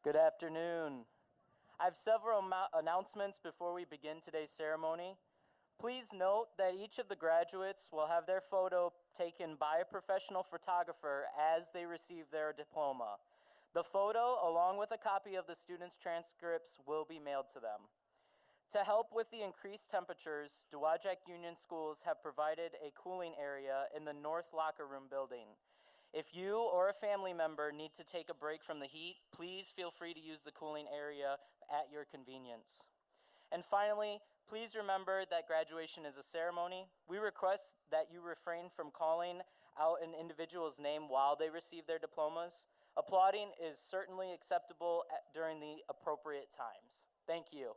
Good afternoon. I have several announcements before we begin today's ceremony. Please note that each of the graduates will have their photo taken by a professional photographer as they receive their diploma. The photo, along with a copy of the students' transcripts, will be mailed to them. To help with the increased temperatures, Dowagiac Union Schools have provided a cooling area in the North Locker Room building. If you or a family member need to take a break from the heat, please feel free to use the cooling area at your convenience. And finally, please remember that graduation is a ceremony. We request that you refrain from calling out an individual's name while they receive their diplomas. Applauding is certainly acceptable during the appropriate times. Thank you.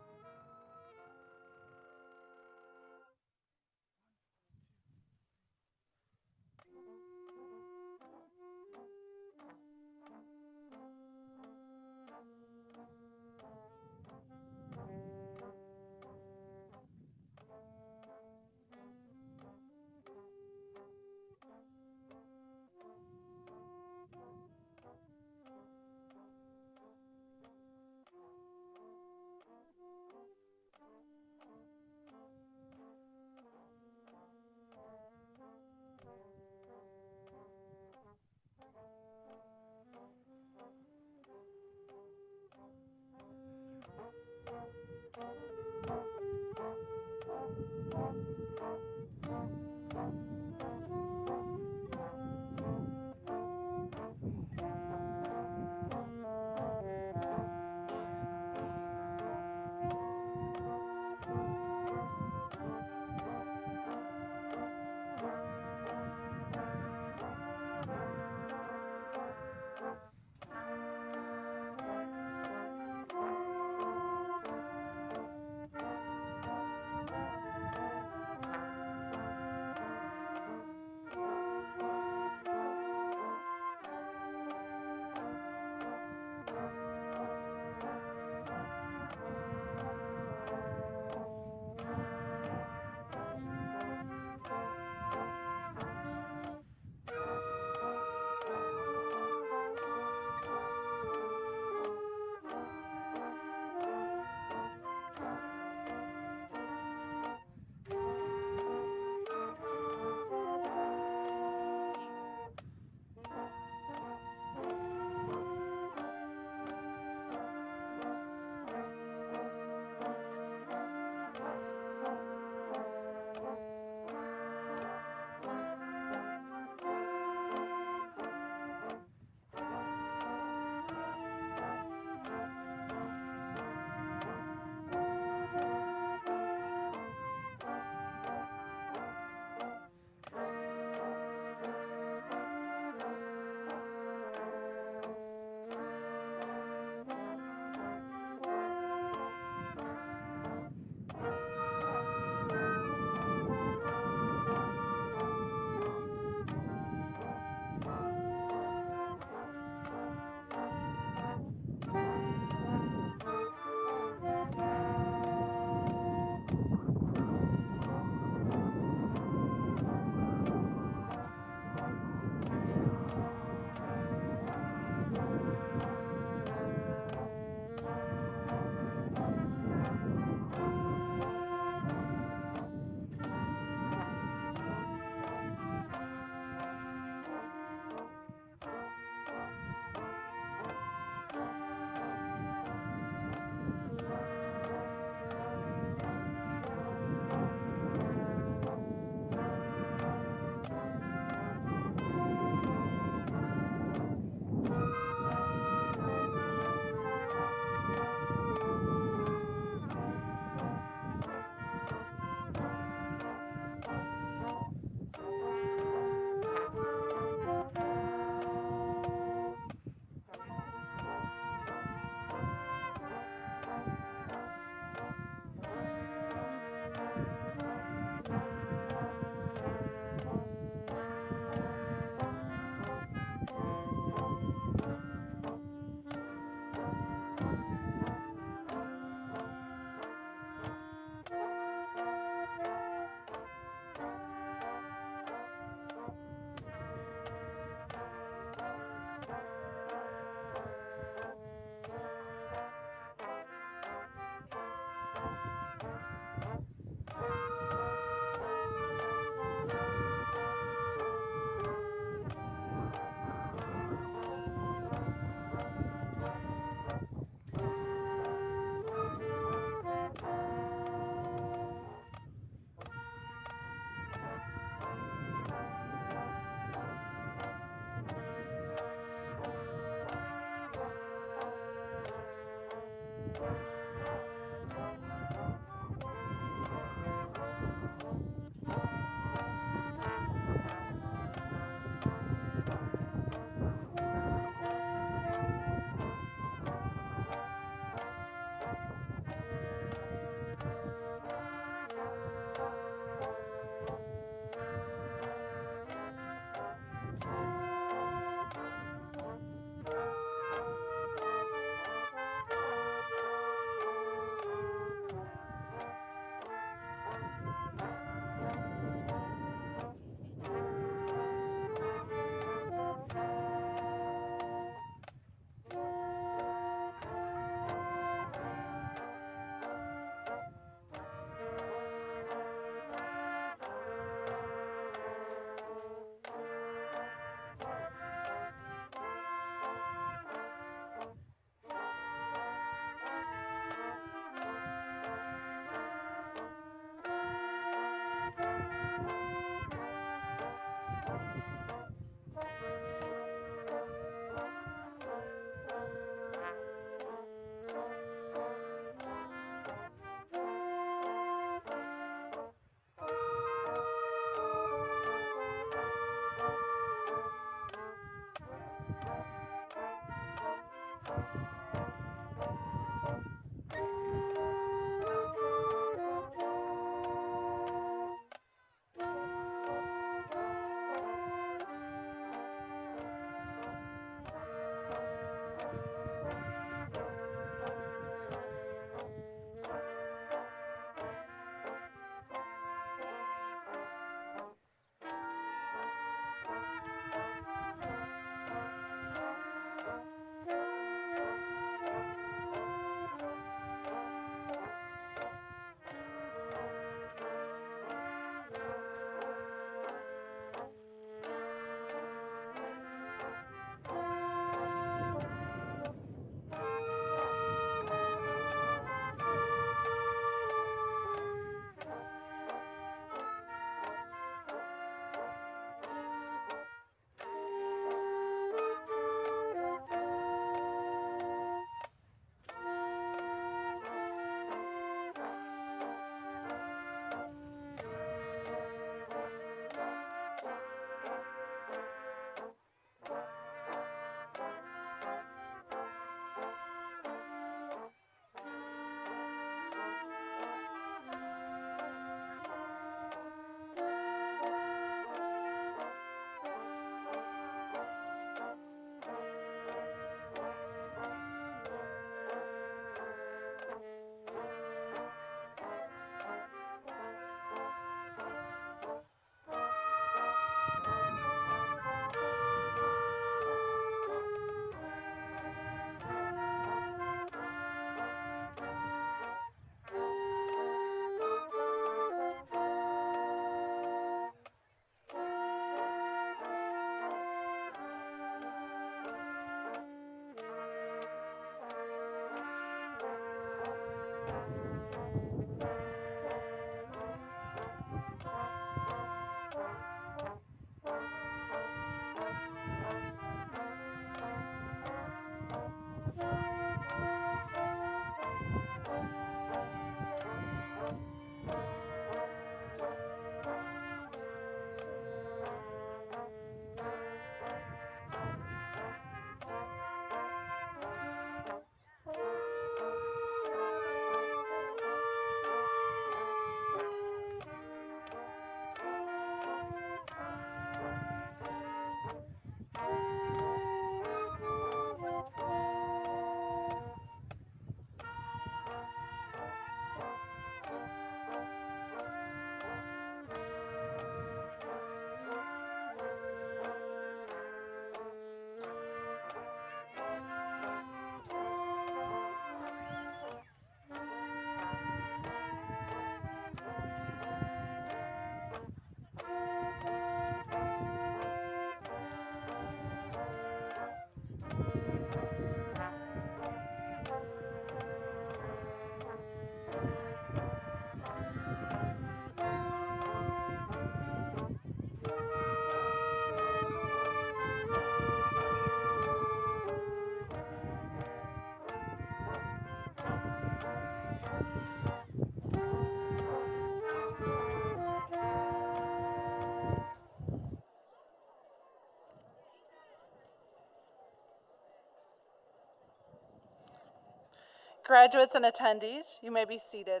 Graduates and attendees, you may be seated.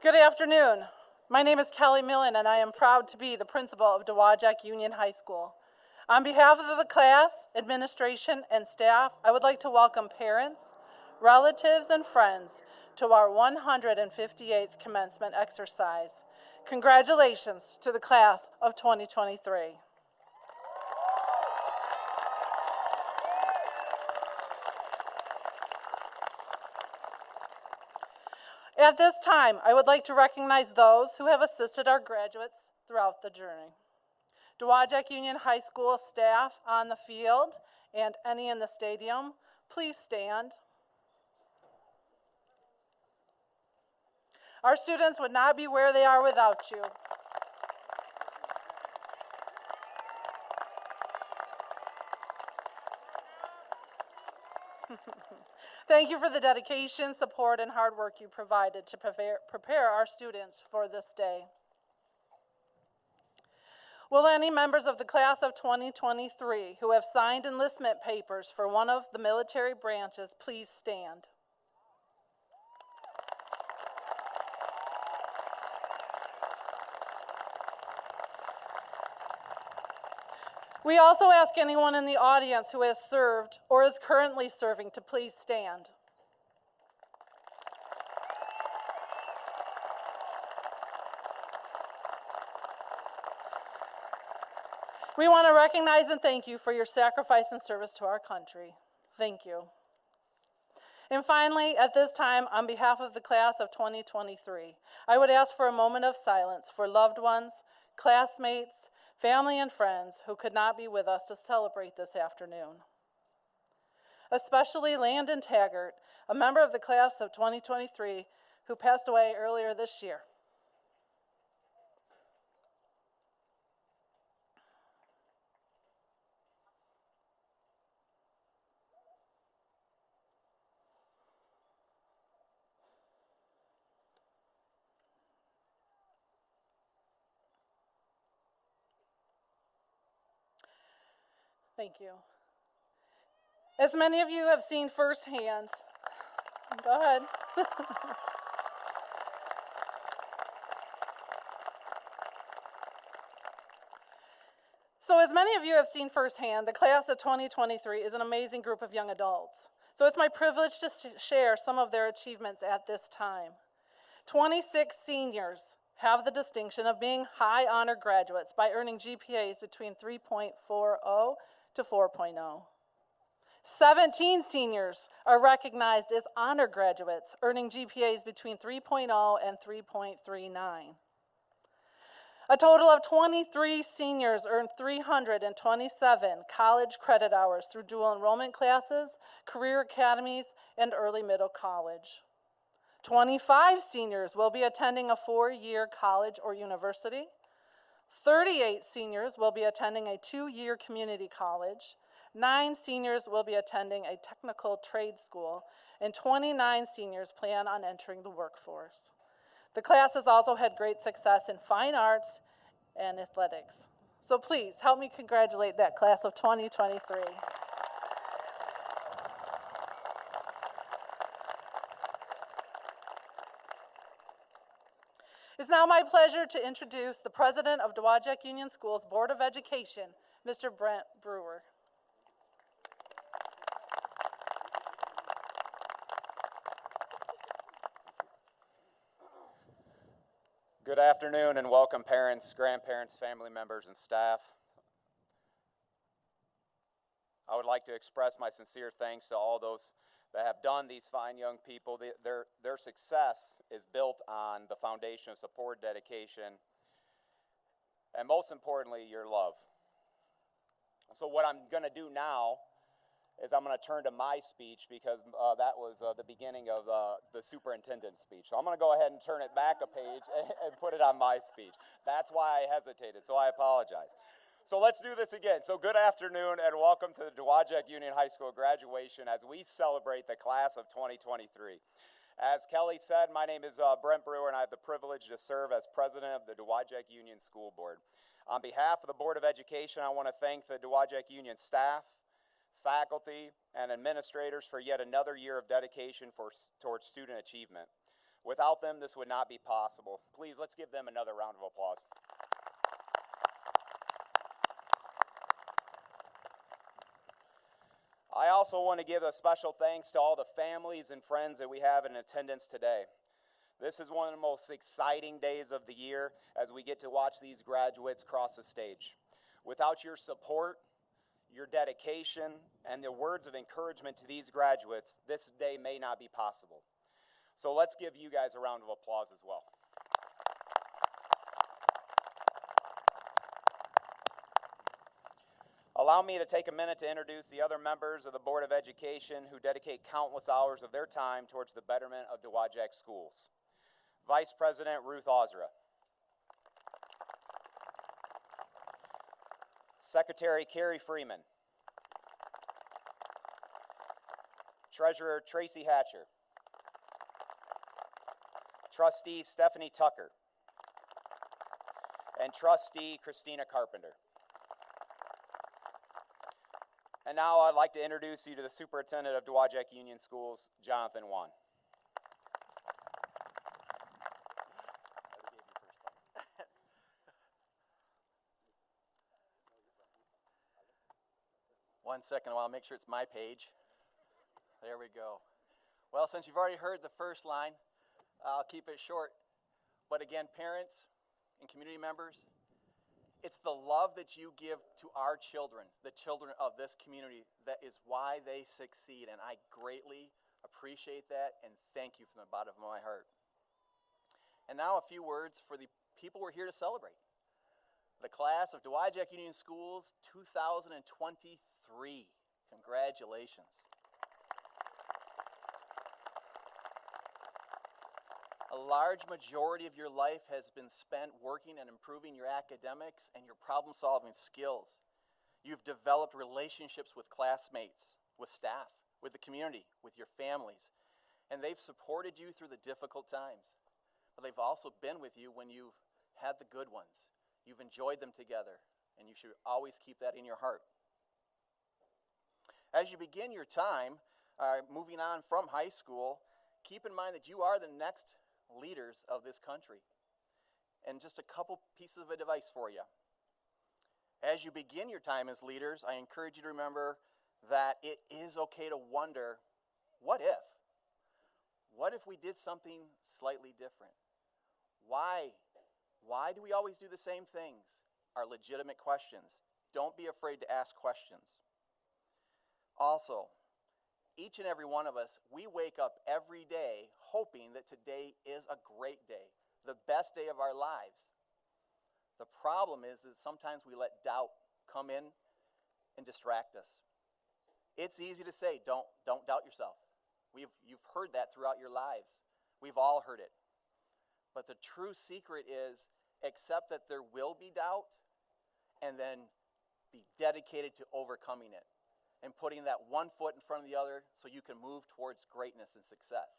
Good afternoon. My name is Kelly Millen, and I am proud to be the principal of Dowagiac Union High School. On behalf of the class, administration, and staff, I would like to welcome parents, relatives, and friends to our 158th commencement exercise. Congratulations to the class of 2023. At this time, I would like to recognize those who have assisted our graduates throughout the journey. Dowagiac Union High School staff on the field and any in the stadium, please stand. Our students would not be where they are without you. Thank you for the dedication, support, and hard work you provided to prepare our students for this day. Will any members of the class of 2023 who have signed enlistment papers for one of the military branches please stand? We also ask anyone in the audience who has served or is currently serving to please stand. We want to recognize and thank you for your sacrifice and service to our country. Thank you. And finally, at this time, on behalf of the class of 2023, I would ask for a moment of silence for loved ones, classmates, family, and friends who could not be with us to celebrate this afternoon. Especially Landon Taggart, a member of the class of 2023 who passed away earlier this year. Thank you. As many of you have seen firsthand, go ahead. So as many of you have seen firsthand, the class of 2023 is an amazing group of young adults. So it's my privilege to share some of their achievements at this time. 26 seniors have the distinction of being high honor graduates by earning GPAs between 3.40 to 4.0. 17 seniors are recognized as honor graduates, earning GPAs between 3.0 and 3.39. A total of 23 seniors earned 327 college credit hours through dual enrollment classes, career academies, and early middle college. 25 seniors will be attending a 4-year college or university. 38 seniors will be attending a 2-year community college. 9 seniors will be attending a technical trade school, and 29 seniors plan on entering the workforce. The class has also had great success in fine arts and athletics. So please help me congratulate that class of 2023. It's now my pleasure to introduce the president of Dowagiac Union Schools Board of Education, Mr. Brent Brewer. Good afternoon and welcome parents, grandparents, family members, and staff. I would like to express my sincere thanks to all those that have done these fine young people. Their success is built on the foundation of support, dedication, and most importantly, your love. So what I'm going to do now is I'm going to turn to my speech because that was the beginning of the superintendent's speech. So I'm going to go ahead and turn it back a page and put it on my speech. That's why I hesitated, so I apologize. So let's do this again. So good afternoon and welcome to the Dowagiac Union High School graduation as we celebrate the class of 2023. As Kelly said, my name is Brent Brewer, and I have the privilege to serve as president of the Dowagiac Union School Board. On behalf of the Board of Education, I want to thank the Dowagiac Union staff, faculty, and administrators for yet another year of dedication towards student achievement. Without them, this would not be possible. Please, let's give them another round of applause. I also want to give a special thanks to all the families and friends that we have in attendance today. This is one of the most exciting days of the year as we get to watch these graduates cross the stage. Without your support, your dedication, and the words of encouragement to these graduates, this day may not be possible. So let's give you guys a round of applause as well. Allow me to take a minute to introduce the other members of the Board of Education who dedicate countless hours of their time towards the betterment of Dowagiac schools. Vice President Ruth Ozra. Secretary Carrie Freeman. Treasurer Tracy Hatcher. Trustee Stephanie Tucker. And Trustee Christina Carpenter. And now I'd like to introduce you to the Superintendent of Dowagiac Union Schools, Jonathan Wan. One second, I want to make sure it's my page. There we go. Well, since you've already heard the first line, I'll keep it short. But again, parents and community members, it's the love that you give to our children, the children of this community, that is why they succeed. And I greatly appreciate that and thank you from the bottom of my heart. And now a few words for the people we're here to celebrate. The class of Dowagiac Union Schools 2023. Congratulations. A large majority of your life has been spent working and improving your academics and your problem-solving skills. You've developed relationships with classmates, with staff, with the community, with your families, and they've supported you through the difficult times. But they've also been with you when you've had the good ones. You've enjoyed them together, and you should always keep that in your heart. As you begin your time moving on from high school, keep in mind that you are the next leaders of this country. And just a couple pieces of advice for you. As you begin your time as leaders, I encourage you to remember that it is okay to wonder, what if? What if we did something slightly different? Why? Why do we always do the same things? Are legitimate questions. Don't be afraid to ask questions. Also, each and every one of us, we wake up every day hoping that today is a great day, the best day of our lives. The problem is that sometimes we let doubt come in and distract us. It's easy to say, don't doubt yourself. You've heard that throughout your lives. We've all heard it. But the true secret is accept that there will be doubt and then be dedicated to overcoming it and putting that one foot in front of the other so you can move towards greatness and success.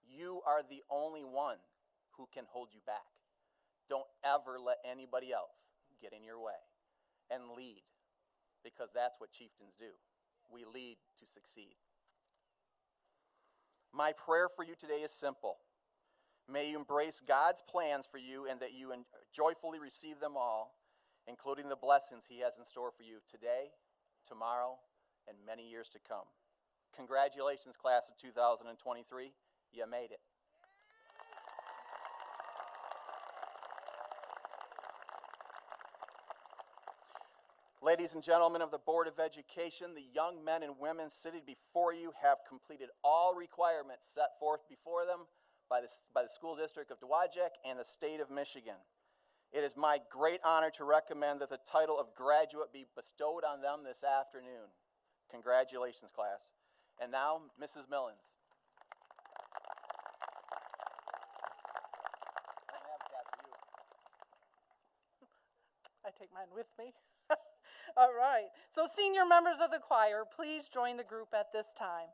You are the only one who can hold you back. Don't ever let anybody else get in your way, and lead, because that's what chieftains do. We lead to succeed. My prayer for you today is simple. May you embrace God's plans for you and that you joyfully receive them all, including the blessings He has in store for you today, tomorrow, and many years to come. Congratulations, class of 2023. You made it. Ladies and gentlemen of the Board of Education, the young men and women sitting before you have completed all requirements set forth before them by the School District of Dowagiac and the State of Michigan. It is my great honor to recommend that the title of graduate be bestowed on them this afternoon. Congratulations, class. And now, Mrs. Millens. I take mine with me. All right. So senior members of the choir, please join the group at this time.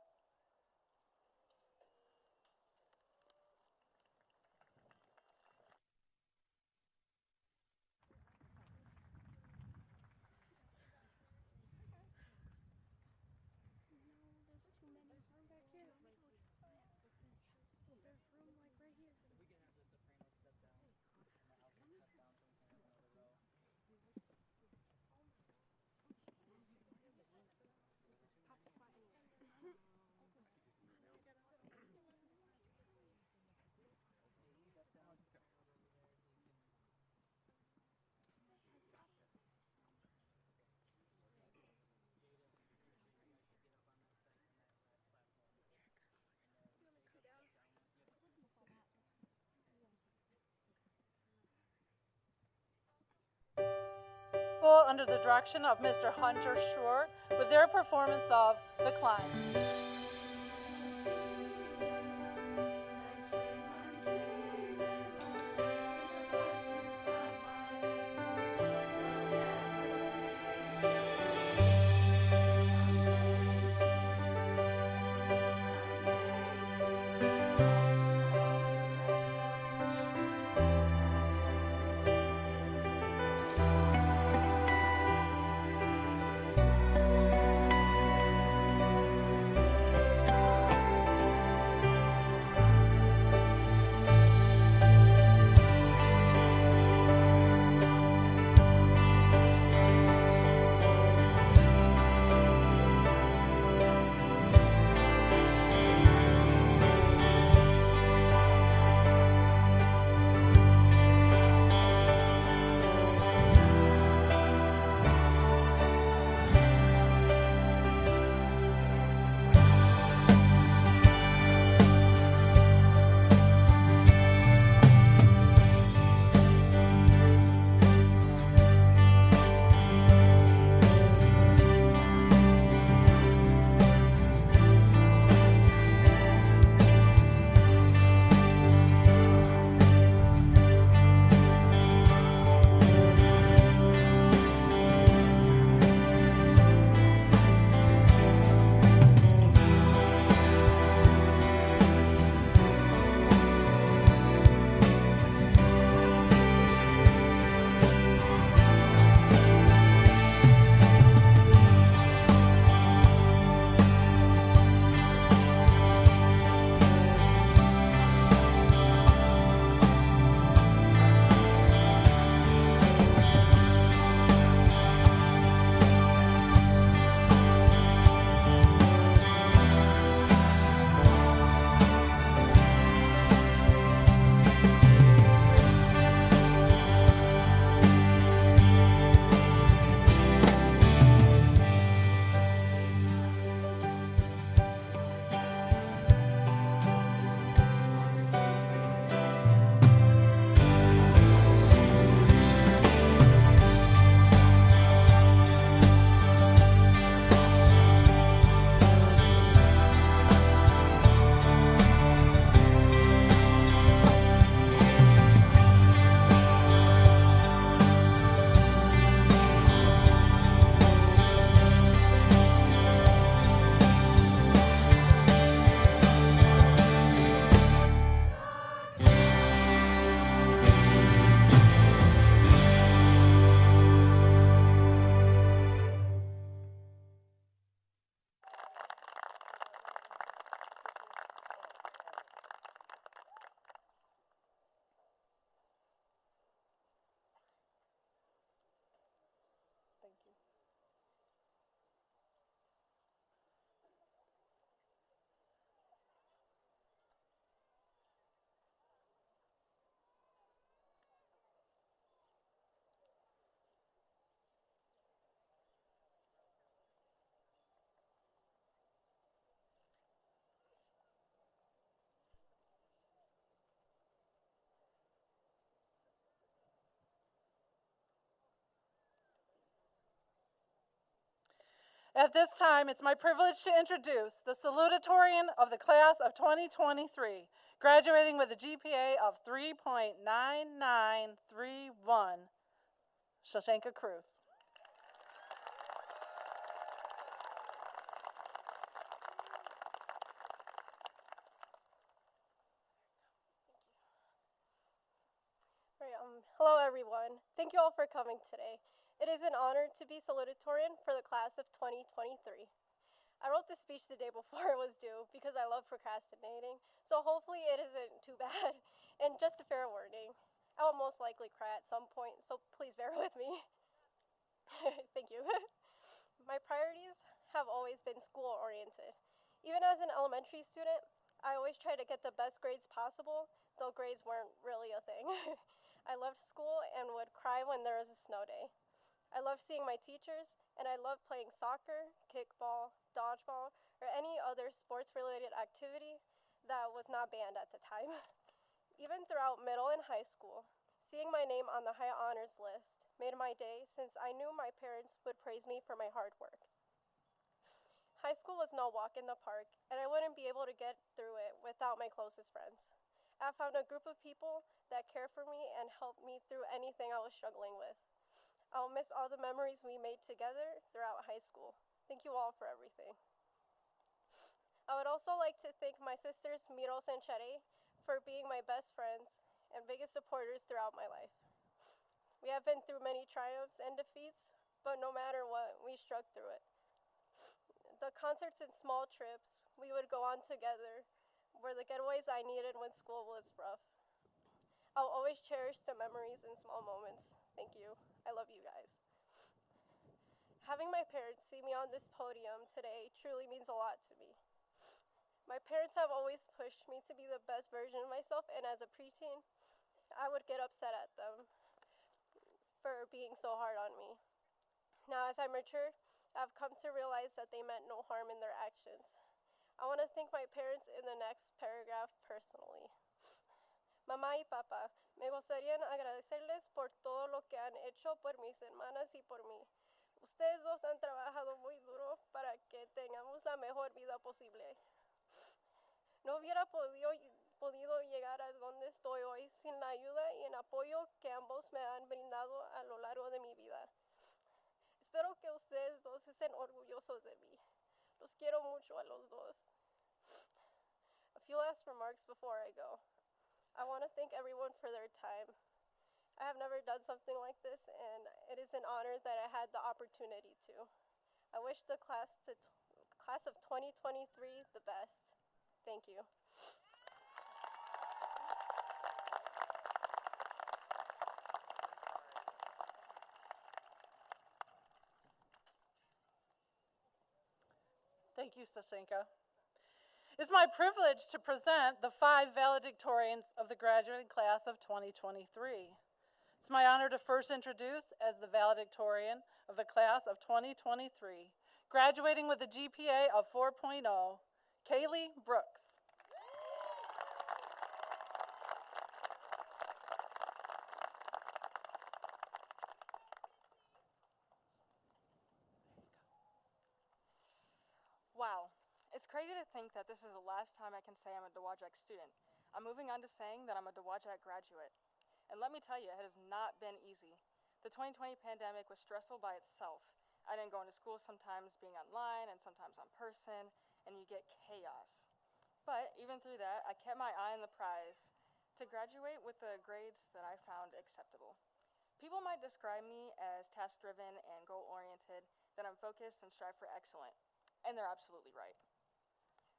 ensemble under the direction of Mr. Hunter Schur with their performance of The Climb. At this time, it's my privilege to introduce the salutatorian of the class of 2023, graduating with a GPA of 3.9931, Shashanka Cruz. Hello everyone. Thank you all for coming today. It is an honor to be salutatorian for the class of 2023. I wrote this speech the day before it was due because I love procrastinating, so hopefully it isn't too bad. And just a fair warning, I will most likely cry at some point, so please bear with me. Thank you. My priorities have always been school-oriented. Even as an elementary student, I always tried to get the best grades possible, though grades weren't really a thing. I loved school and would cry when there was a snow day. I loved seeing my teachers, and I loved playing soccer, kickball, dodgeball, or any other sports-related activity that was not banned at the time. Even throughout middle and high school, seeing my name on the high honors list made my day since I knew my parents would praise me for my hard work. High school was no walk in the park, and I wouldn't be able to get through it without my closest friends. I found a group of people that care for me and help me through anything I was struggling with. I'll miss all the memories we made together throughout high school. Thank you all for everything. I would also like to thank my sisters Miros and Chere for being my best friends and biggest supporters throughout my life. We have been through many triumphs and defeats, but no matter what, we struck through it. The concerts and small trips we would go on together were the getaways I needed when school was rough. I'll always cherish the memories and small moments. Thank you. I love you guys. Having my parents see me on this podium today truly means a lot to me. My parents have always pushed me to be the best version of myself, and as a preteen, I would get upset at them for being so hard on me. Now, as I mature, I've come to realize that they meant no harm in their actions. I want to thank my parents in the next paragraph personally. Mamá y papá, me gustaría agradecerles por todo lo que han hecho por mis hermanas y por mí. Ustedes dos han trabajado muy duro para que tengamos la mejor vida posible. No hubiera podido llegar a donde estoy hoy sin la ayuda y el apoyo que ambos me han brindado a lo largo de mi vida. Espero que ustedes dos estén orgullosos de mí. Los quiero mucho a los dos. A few last remarks before I go. I want to thank everyone for their time. I have never done something like this, and it is an honor that I had the opportunity to. I wish the class of 2023 the best. Thank you. Thank you, Sashenka. It's my privilege to present the 5 valedictorians of the graduating class of 2023. It's my honor to first introduce as the valedictorian of the class of 2023, graduating with a GPA of 4.0, Kaylee Brooks. Wow, it's crazy to think that this is the last time I can say I'm a Dowagiac student. I'm moving on to saying that I'm a Dowagiac graduate. And let me tell you, it has not been easy. The 2020 pandemic was stressful by itself. I didn't go into school, sometimes being online and sometimes on person, and you get chaos. But even through that, I kept my eye on the prize to graduate with the grades that I found acceptable. People might describe me as task-driven and goal-oriented, that I'm focused and strive for excellence. And they're absolutely right.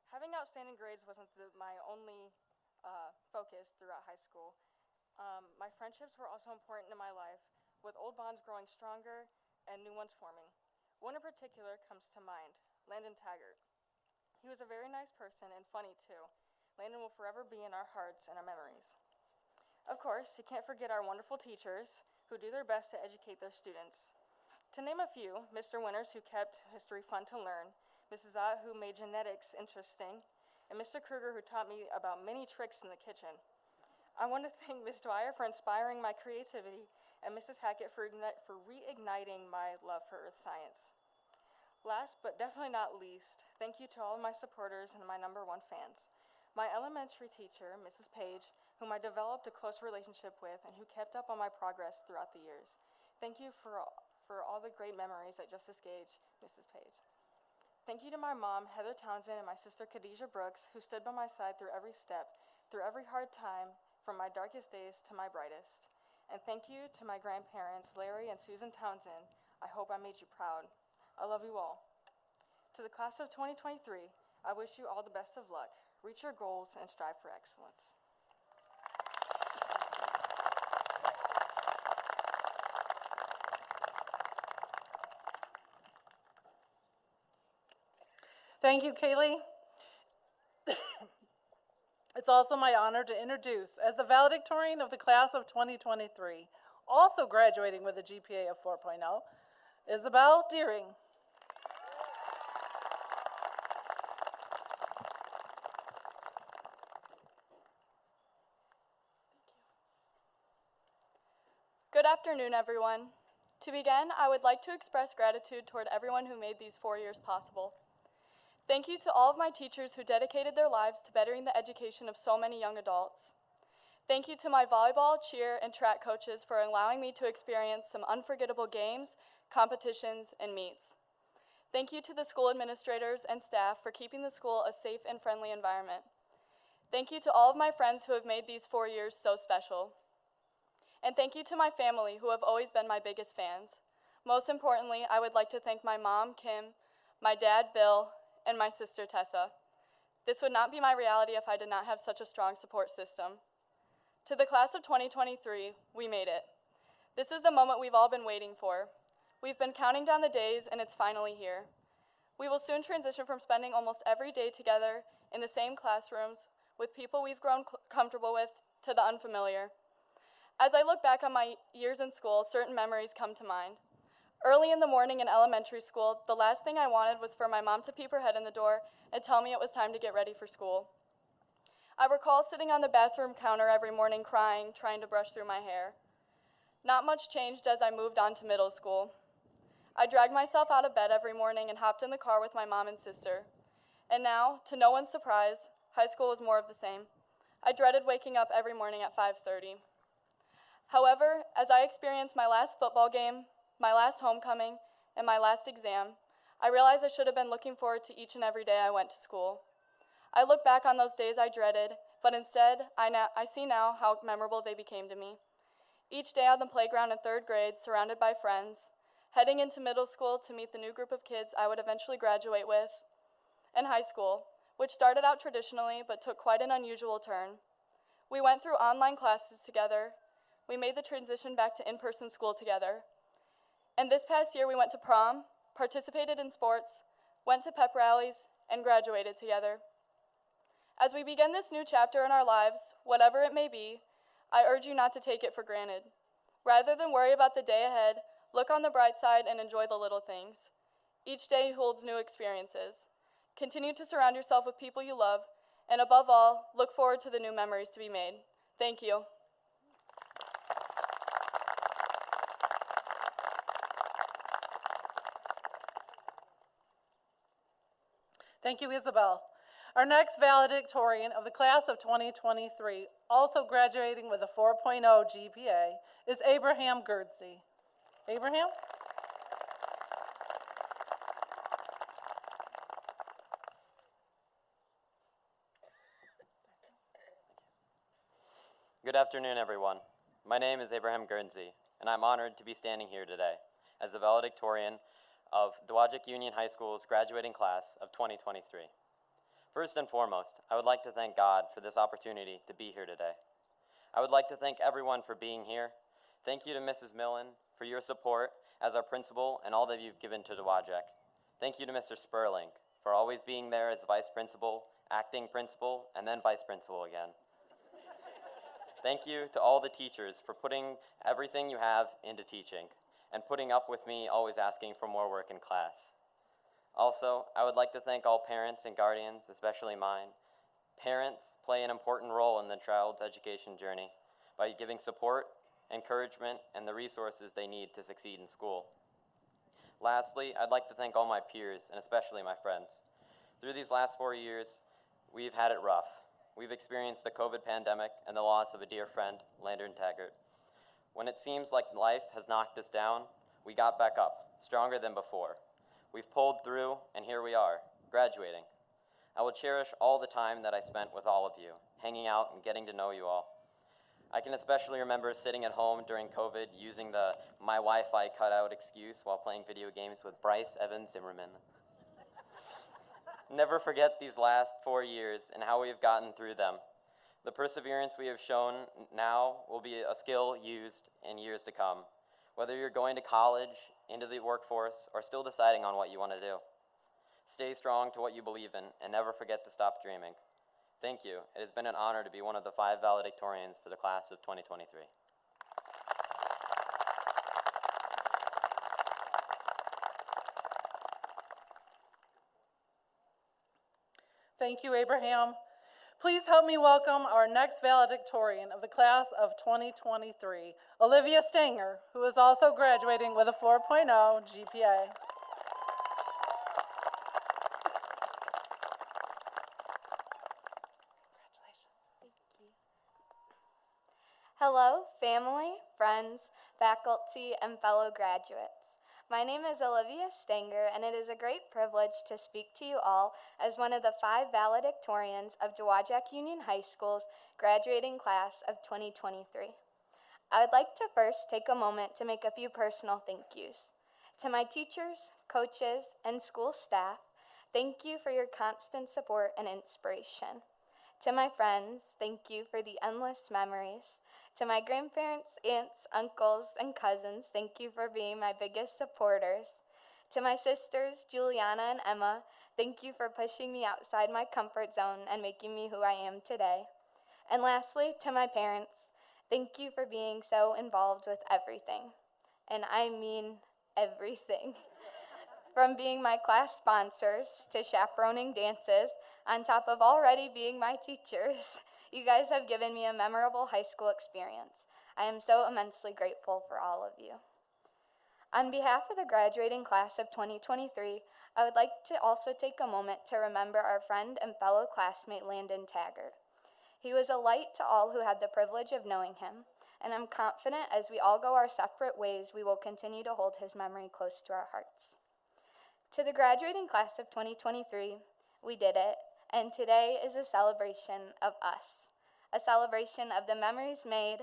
Having outstanding grades wasn't my only focus throughout high school. My friendships were also important in my life, with old bonds growing stronger and new ones forming. One in particular comes to mind, Landon Taggart. He was a very nice person and funny too. Landon will forever be in our hearts and our memories. Of course, you can't forget our wonderful teachers who do their best to educate their students. To name a few, Mr. Winters, who kept history fun to learn, Mrs. Ott, who made genetics interesting, and Mr. Kruger, who taught me about many tricks in the kitchen. I want to thank Ms. Dwyer for inspiring my creativity, and Mrs. Hackett for reigniting my love for earth science. Last but definitely not least, thank you to all of my supporters and my #1 fans. My elementary teacher, Mrs. Page, whom I developed a close relationship with and who kept up on my progress throughout the years. Thank you for all the great memories at Justice Gage, Mrs. Page. Thank you to my mom, Heather Townsend, and my sister, Khadijah Brooks, who stood by my side through every step, through every hard time, from my darkest days to my brightest. And thank you to my grandparents, Larry and Susan Townsend. I hope I made you proud. I love you all. To the class of 2023, I wish you all the best of luck. Reach your goals and strive for excellence. Thank you, Kaylee. It's also my honor to introduce, as the valedictorian of the class of 2023, also graduating with a GPA of 4.0, Isabel Deering. Good afternoon, everyone. To begin, I would like to express gratitude toward everyone who made these 4 years possible. Thank you to all of my teachers who dedicated their lives to bettering the education of so many young adults. Thank you to my volleyball, cheer, and track coaches for allowing me to experience some unforgettable games, competitions, and meets. Thank you to the school administrators and staff for keeping the school a safe and friendly environment. Thank you to all of my friends who have made these 4 years so special. And thank you to my family who have always been my biggest fans. Most importantly, I would like to thank my mom, Kim, my dad, Bill, and my sister, Tessa. This would not be my reality if I did not have such a strong support system. To the class of 2023, we made it. This is the moment we've all been waiting for. We've been counting down the days, and it's finally here. We will soon transition from spending almost every day together in the same classrooms with people we've grown comfortable with to the unfamiliar. As I look back on my years in school, certain memories come to mind. Early in the morning in elementary school, the last thing I wanted was for my mom to peep her head in the door and tell me it was time to get ready for school. I recall sitting on the bathroom counter every morning crying, trying to brush through my hair. Not much changed as I moved on to middle school. I dragged myself out of bed every morning and hopped in the car with my mom and sister. And now, to no one's surprise, high school was more of the same. I dreaded waking up every morning at 5:30. However, as I experienced my last football game, my last homecoming, and my last exam, I realized I should have been looking forward to each and every day I went to school. I look back on those days I dreaded, but instead, I see now how memorable they became to me. Each day on the playground in 3rd grade, surrounded by friends, heading into middle school to meet the new group of kids I would eventually graduate with, and high school, which started out traditionally but took quite an unusual turn. We went through online classes together. We made the transition back to in-person school together. And this past year, we went to prom, participated in sports, went to pep rallies, and graduated together. As we begin this new chapter in our lives, whatever it may be, I urge you not to take it for granted. Rather than worry about the day ahead, look on the bright side and enjoy the little things. Each day holds new experiences. Continue to surround yourself with people you love, and above all, look forward to the new memories to be made. Thank you. Thank you, Isabel. Our next valedictorian of the class of 2023, also graduating with a 4.0 GPA, is Abraham Gerdsey. Abraham? Good afternoon, everyone. My name is Abraham Gerdsey, and I'm honored to be standing here today as the valedictorian of Dowagiac Union High School's graduating class of 2023. First and foremost, I would like to thank God for this opportunity to be here today. I would like to thank everyone for being here. Thank you to Mrs. Millen for your support as our principal and all that you've given to Dowagiac. Thank you to Mr. Sperling for always being there as vice principal, acting principal, and then vice principal again. Thank you to all the teachers for putting everything you have into teaching and putting up with me always asking for more work in class. Also, I would like to thank all parents and guardians, especially mine. Parents play an important role in the child's education journey by giving support, encouragement, and the resources they need to succeed in school. Lastly, I'd like to thank all my peers, and especially my friends. Through these last 4 years, we've had it rough. We've experienced the COVID pandemic and the loss of a dear friend, Landon Taggart. When it seems like life has knocked us down, we got back up, stronger than before. We've pulled through, and here we are, graduating. I will cherish all the time that I spent with all of you, hanging out and getting to know you all. I can especially remember sitting at home during COVID using the my Wi-Fi cutout excuse while playing video games with Bryce Evans Zimmerman. Never forget these last 4 years and how we have gotten through them. The perseverance we have shown now will be a skill used in years to come, whether you're going to college, into the workforce, or still deciding on what you want to do. Stay strong to what you believe in, and never forget to stop dreaming. Thank you. It has been an honor to be one of the 5 valedictorians for the class of 2023. Thank you, Abraham. Please help me welcome our next valedictorian of the class of 2023, Olivia Stanger, who is also graduating with a 4.0 GPA. Hello, family, friends, faculty, and fellow graduates. My name is Olivia Stenger, and it is a great privilege to speak to you all as one of the 5 valedictorians of Dowagiac Union High School's graduating class of 2023. I would like to first take a moment to make a few personal thank yous. To my teachers, coaches, and school staff, thank you for your constant support and inspiration. To my friends, thank you for the endless memories. To my grandparents, aunts, uncles, and cousins, thank you for being my biggest supporters. To my sisters, Juliana and Emma, thank you for pushing me outside my comfort zone and making me who I am today. And lastly, to my parents, thank you for being so involved with everything. And I mean everything. From being my class sponsors to chaperoning dances, on top of already being my teachers, you guys have given me a memorable high school experience. I am so immensely grateful for all of you. On behalf of the graduating class of 2023, I would like to also take a moment to remember our friend and fellow classmate Landon Taggart. He was a light to all who had the privilege of knowing him, and I'm confident as we all go our separate ways, we will continue to hold his memory close to our hearts. To the graduating class of 2023, we did it, and today is a celebration of us. A celebration of the memories made,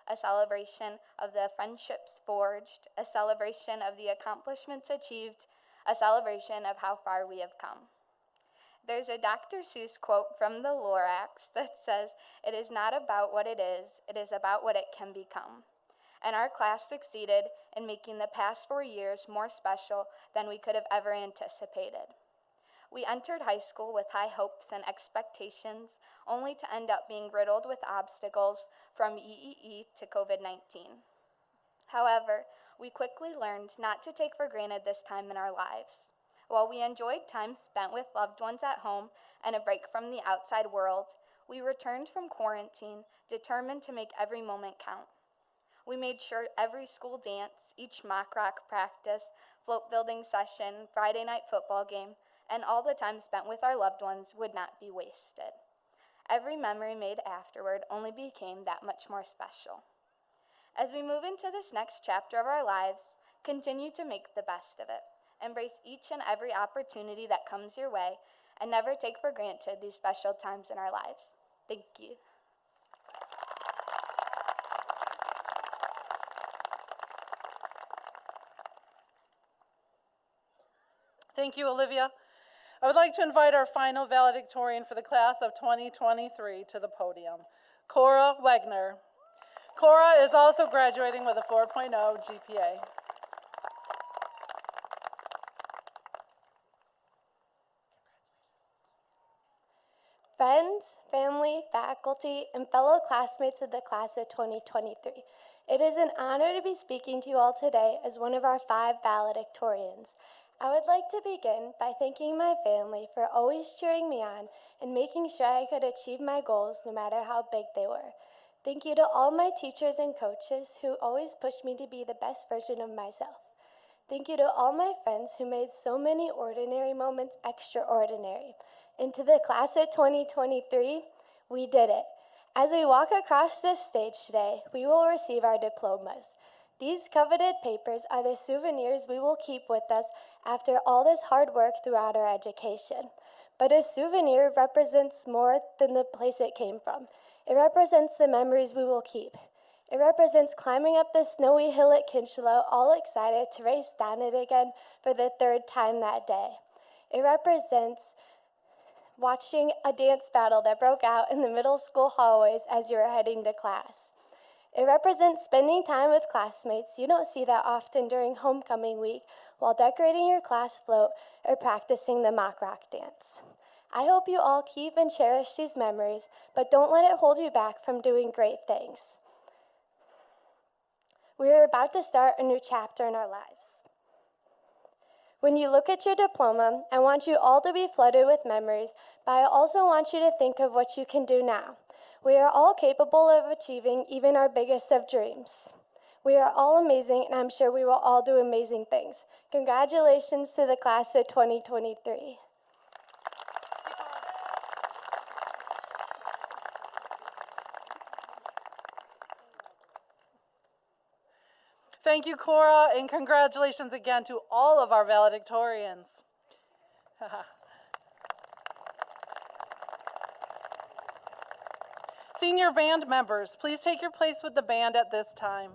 a celebration of the friendships forged, a celebration of the accomplishments achieved, a celebration of how far we have come. There's a Dr. Seuss quote from the Lorax that says, "It is not about what it is about what it can become." And our class succeeded in making the past 4 years more special than we could have ever anticipated. We entered high school with high hopes and expectations, only to end up being riddled with obstacles from EEE to COVID-19. However, we quickly learned not to take for granted this time in our lives. While we enjoyed time spent with loved ones at home and a break from the outside world, we returned from quarantine determined to make every moment count. We made sure every school dance, each mock rock practice, float building session, Friday night football game, and all the time spent with our loved ones would not be wasted. Every memory made afterward only became that much more special. As we move into this next chapter of our lives, continue to make the best of it. Embrace each and every opportunity that comes your way, and never take for granted these special times in our lives. Thank you. Thank you, Olivia. I would like to invite our final valedictorian for the class of 2023 to the podium, Cora Wegner. Cora is also graduating with a 4.0 GPA. Friends, family, faculty, and fellow classmates of the class of 2023, it is an honor to be speaking to you all today as one of our 5 valedictorians. I would like to begin by thanking my family for always cheering me on and making sure I could achieve my goals no matter how big they were. Thank you to all my teachers and coaches who always pushed me to be the best version of myself. Thank you to all my friends who made so many ordinary moments extraordinary. And to the class of 2023, we did it. As we walk across this stage today, we will receive our diplomas. These coveted papers are the souvenirs we will keep with us after all this hard work throughout our education. But a souvenir represents more than the place it came from. It represents the memories we will keep. It represents climbing up the snowy hill at Kinchlow, all excited to race down it again for the 3rd time that day. It represents watching a dance battle that broke out in the middle school hallways as you were heading to class. It represents spending time with classmates you don't see that often during homecoming week while decorating your class float or practicing the mock rock dance. I hope you all keep and cherish these memories, but don't let it hold you back from doing great things. We are about to start a new chapter in our lives. When you look at your diploma, I want you all to be flooded with memories, but I also want you to think of what you can do now. We are all capable of achieving even our biggest of dreams. We are all amazing, and I'm sure we will all do amazing things. Congratulations to the class of 2023. Thank you, Cora, and congratulations again to all of our valedictorians. Senior band members, please take your place with the band at this time.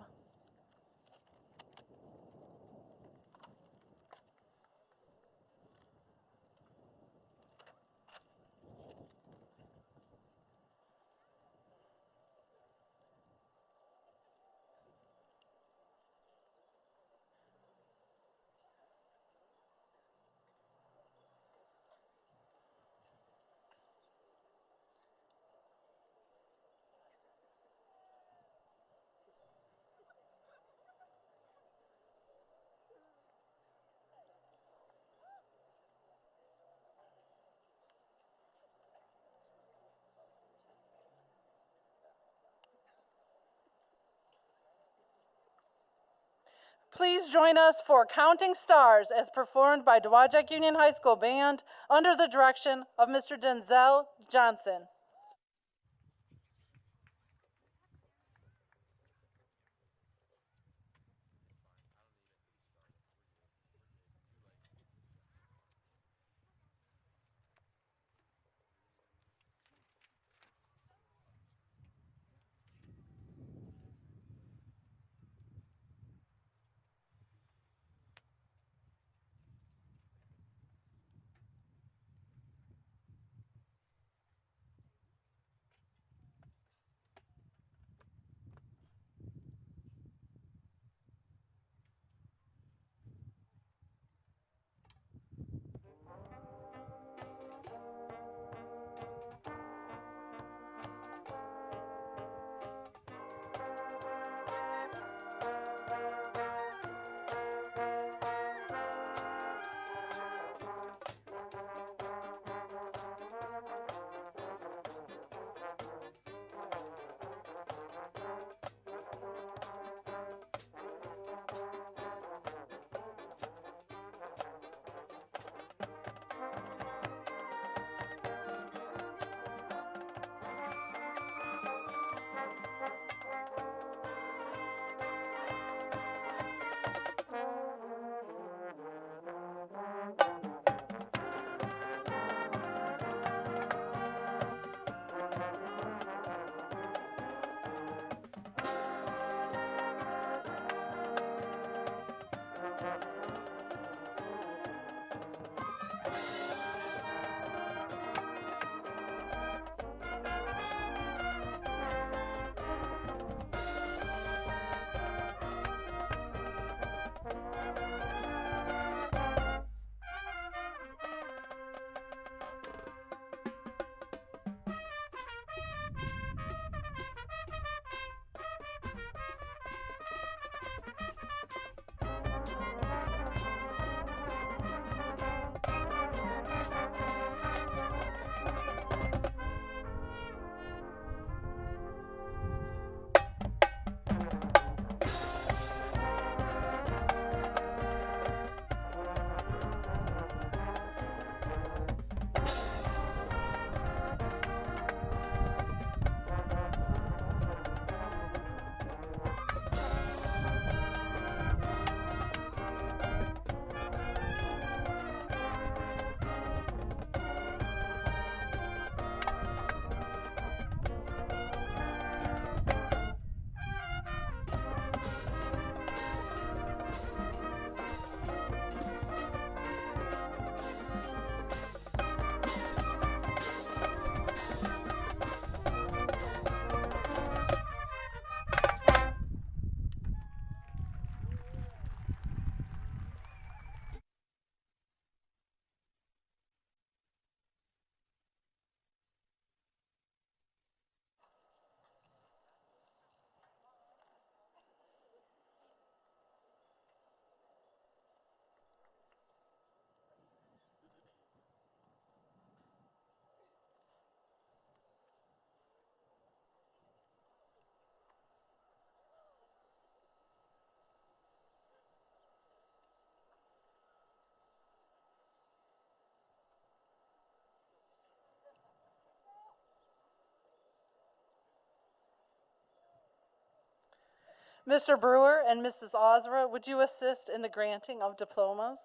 Please join us for Counting Stars as performed by Dowagiac Union High School Band under the direction of Mr. Denzel Johnson. Mr. Brewer and Mrs. Osra, would you assist in the granting of diplomas?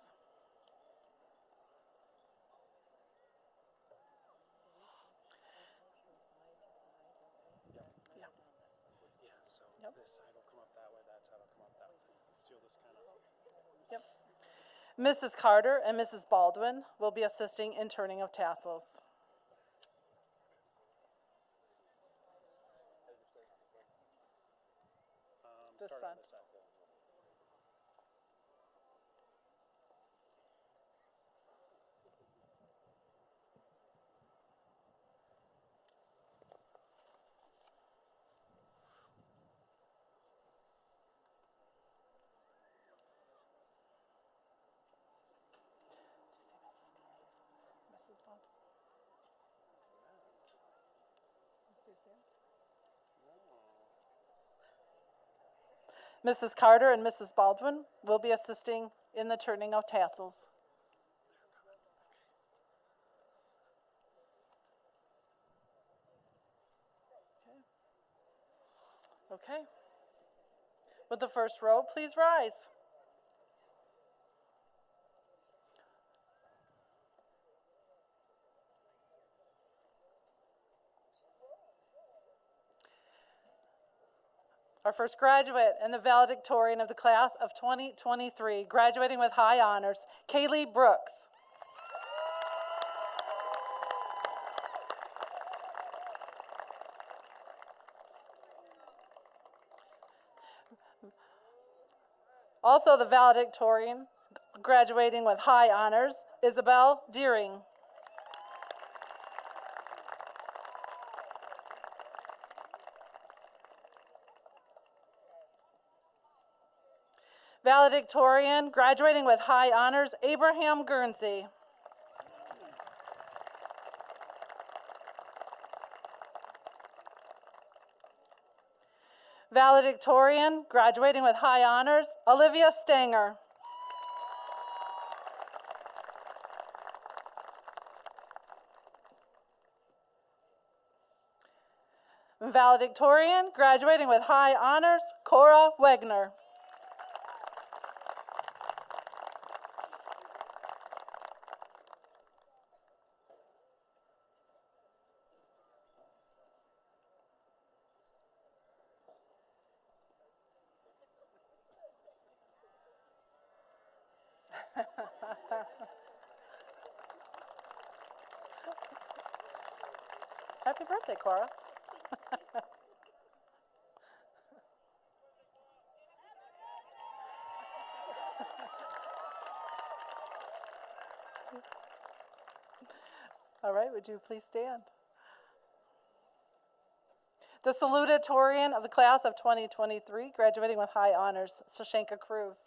Mrs. Carter and Mrs. Baldwin will be assisting in turning of tassels. This side. Mrs. Carter and Mrs. Baldwin will be assisting in the turning of tassels. Okay. Would the first row please rise? Our first graduate and the valedictorian of the class of 2023, graduating with high honors, Kaylee Brooks. Also the valedictorian, graduating with high honors, Isabel Deering. Valedictorian, graduating with high honors, Abraham Guernsey. Valedictorian, graduating with high honors, Olivia Stanger. Valedictorian, graduating with high honors, Cora Wegner. Happy birthday, Cora. All right, would you please stand? The salutatorian of the class of 2023, graduating with high honors, Sashanka Cruz.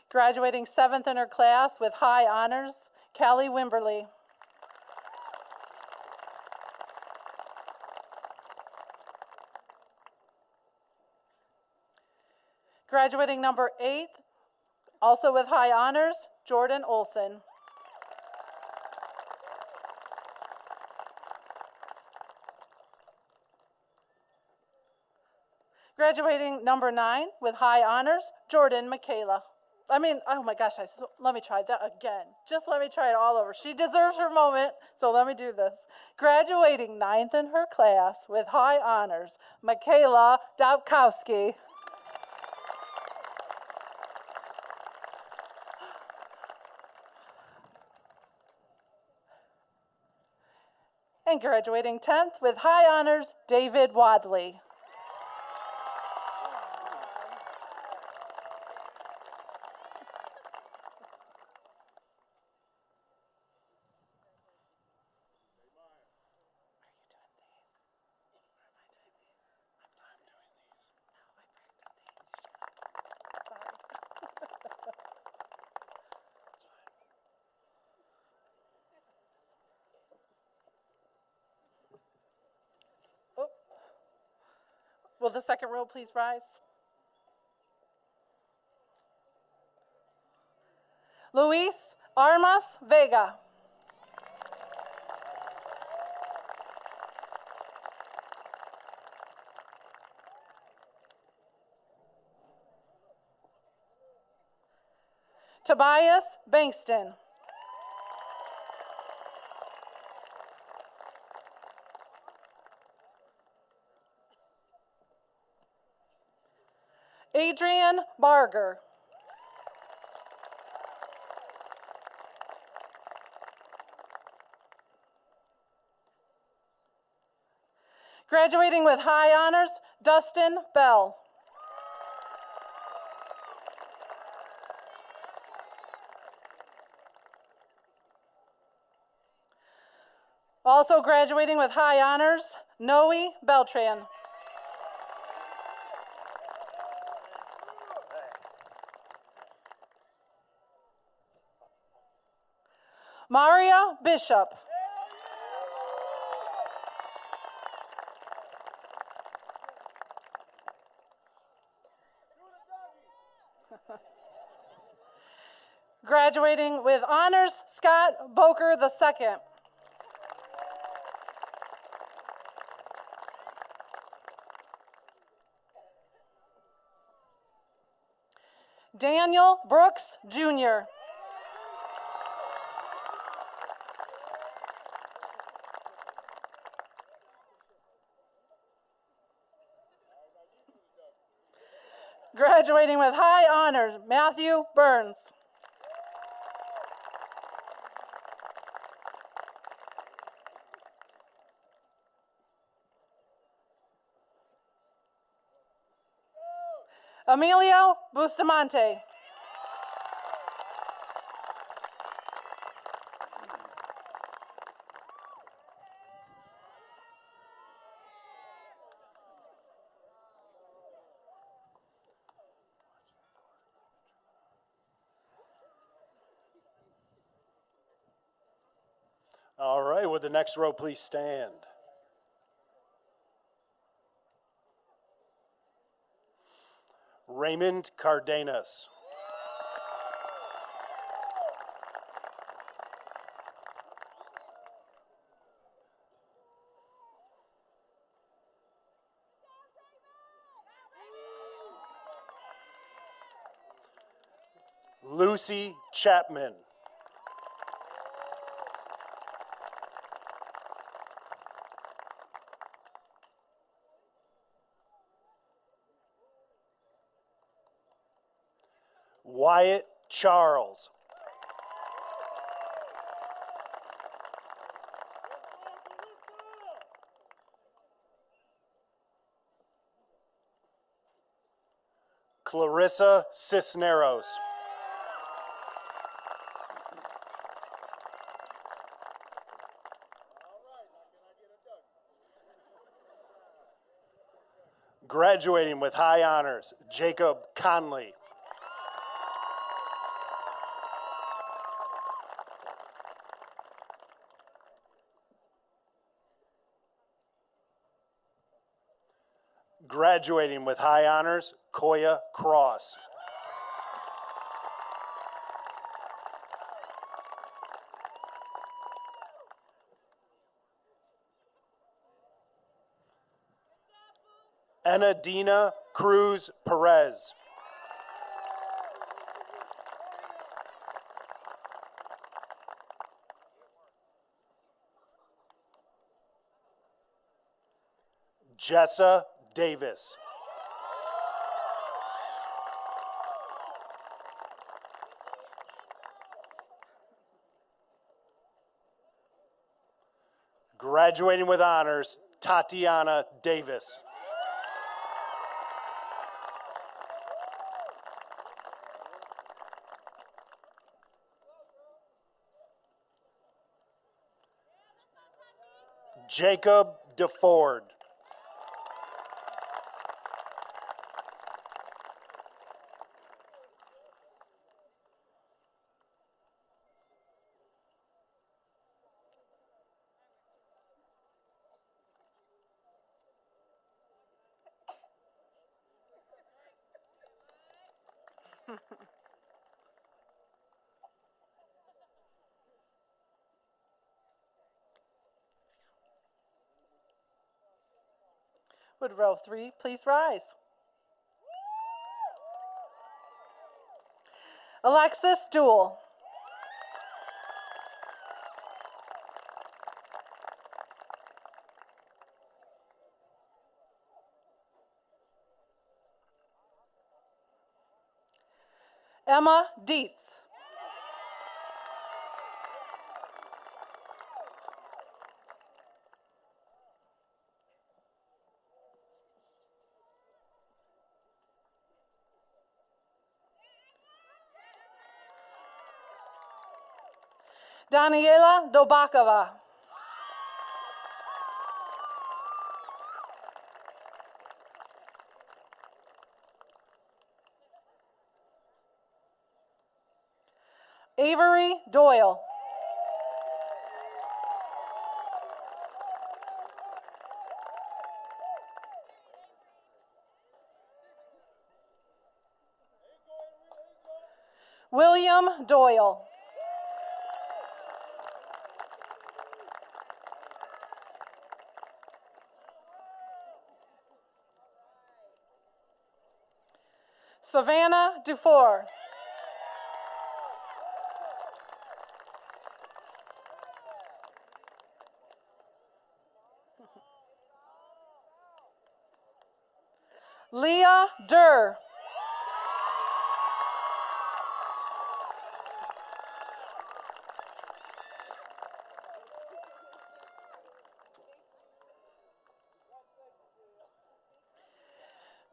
Graduating 7th in her class with high honors, Callie Wimberly. Graduating number 8, also with high honors, Jordan Olson. Graduating number 9 with high honors, Jordan Michaela. Oh my gosh, let me try that again. Just let me try it all over. She deserves her moment, so let me do this. Graduating 9th in her class with high honors, Michaela Dobkowski. And graduating 10th with high honors, David Wadley. Will the second row please rise? Luis Armas Vega. Tobias Bankston. Adrian Barger. Graduating with high honors, Dustin Bell. Also graduating with high honors, Noe Beltran. Maria Bishop. Graduating with honors, Scott Boker II. Daniel Brooks, Jr. Graduating with high honors, Matthew Burns. Emilio Bustamante. All right, would the next row please stand? Raymond Cardenas. Lucy Chapman. Wyatt Charles. Clarissa Cisneros. Graduating with high honors, Jacob Conley. Graduating with high honors, Koya Cross. Enadina Cruz Perez. Jessa Davis. Graduating with honors, Tatiana Davis. Jacob DeFord. Would row 3 please rise? Alexis Duell. Emma Dietz. Daniela Dobakova. Avery Doyle. William Doyle. Savannah Dufour. Leah Durr.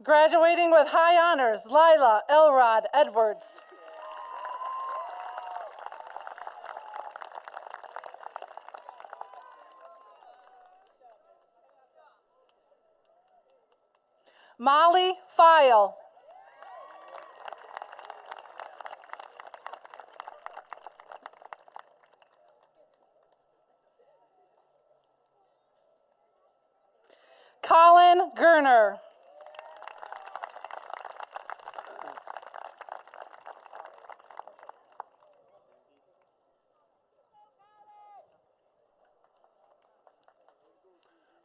Graduating with high honors, Lila Elrod Edwards. Molly File. Colin Gerner.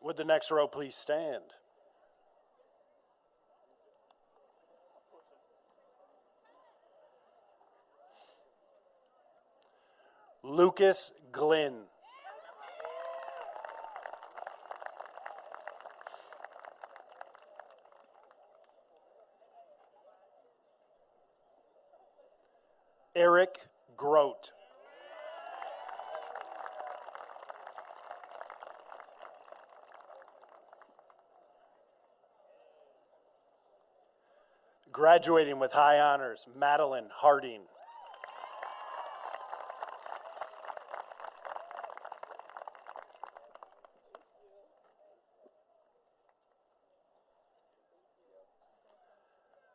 Would the next row please stand? Lucas Glynn. Eric Grote. Graduating with high honors, Madeline Harding.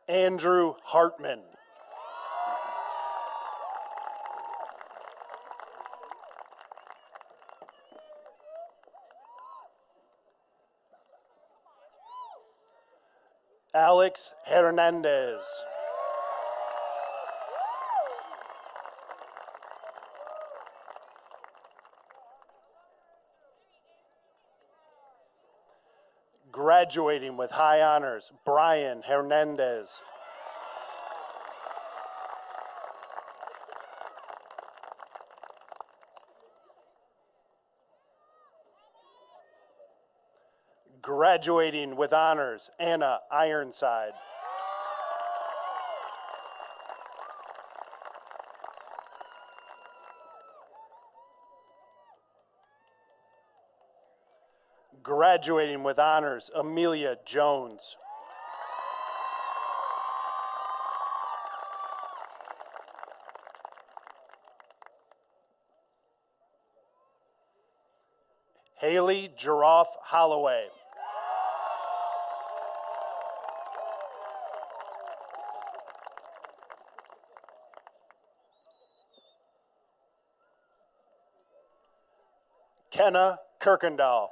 Andrew Hartman. Alex Hernandez. Graduating with high honors, Brian Hernandez. Graduating with honors, Anna Ironside. Graduating with honors, Amelia Jones. Haley Giraffe Holloway. Kenna Kirkendall.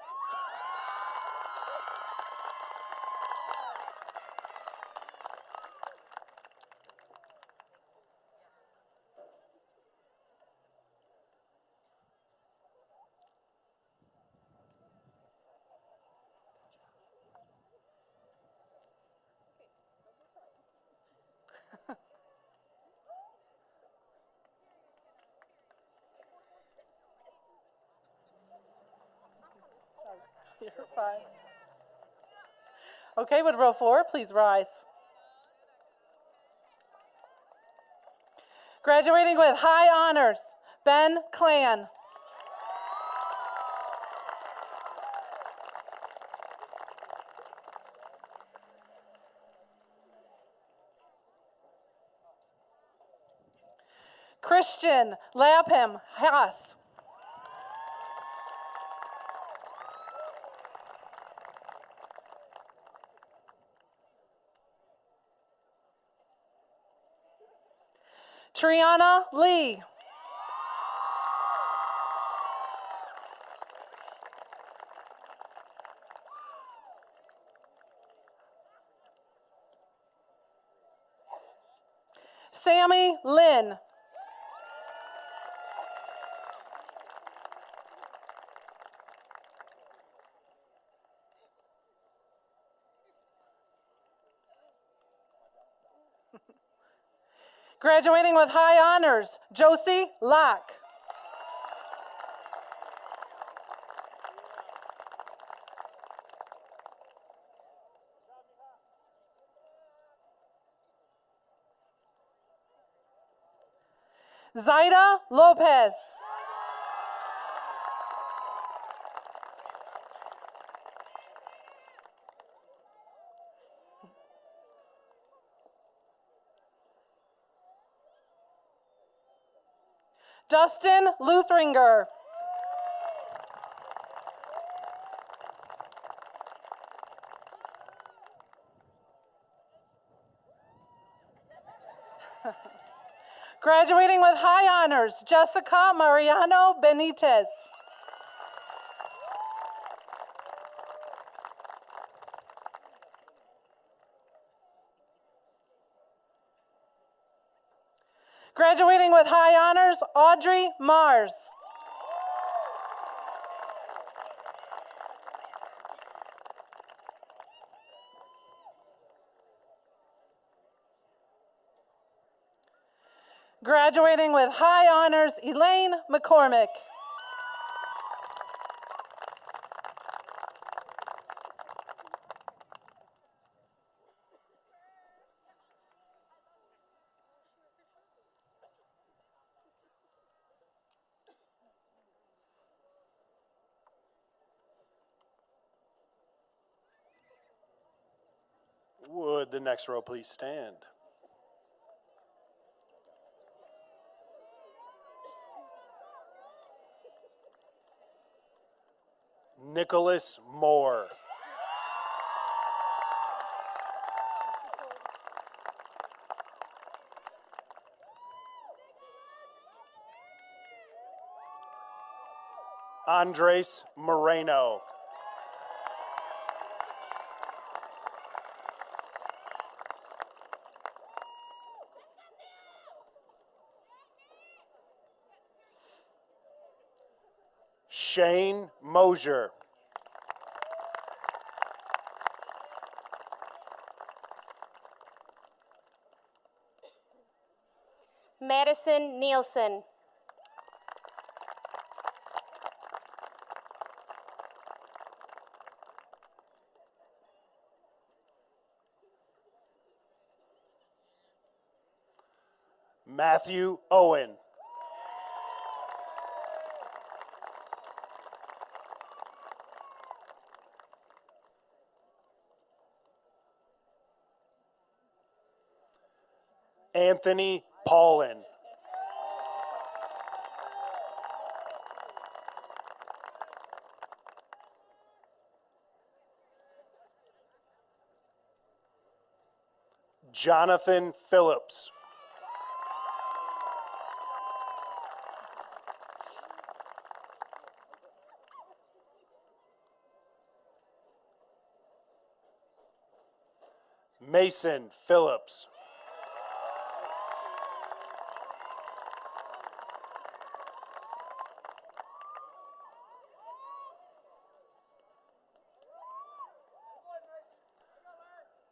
5. Okay, would row 4 please rise? Graduating with high honors, Ben Clan. Christian Lapham Haas. Triana Lee. Sammy Lynn. Graduating with high honors, Josie Locke. Zaida Lopez. Dustin Luthringer. Graduating with high honors, Jessica Mariano Benitez. Graduating with high honors, Audrey Mars. Graduating with high honors, Elaine McCormick. Would the next row please stand? Nicholas Moore. Andres Moreno. Shane Mosier. Madison Nielsen. Matthew Owen. Anthony Paulin. Jonathan Phillips. Mason Phillips.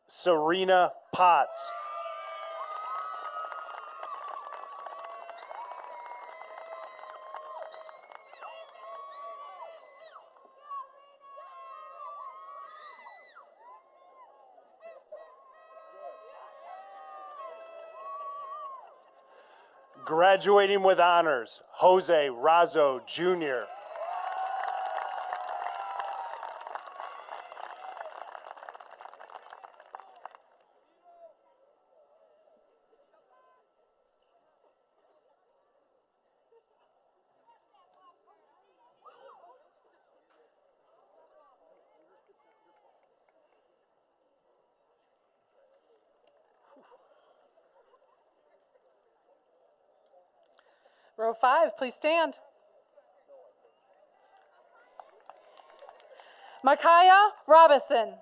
Serena Potts. Graduating with honors, Jose Razo, Jr. Row 5, please stand. Micaiah Robinson.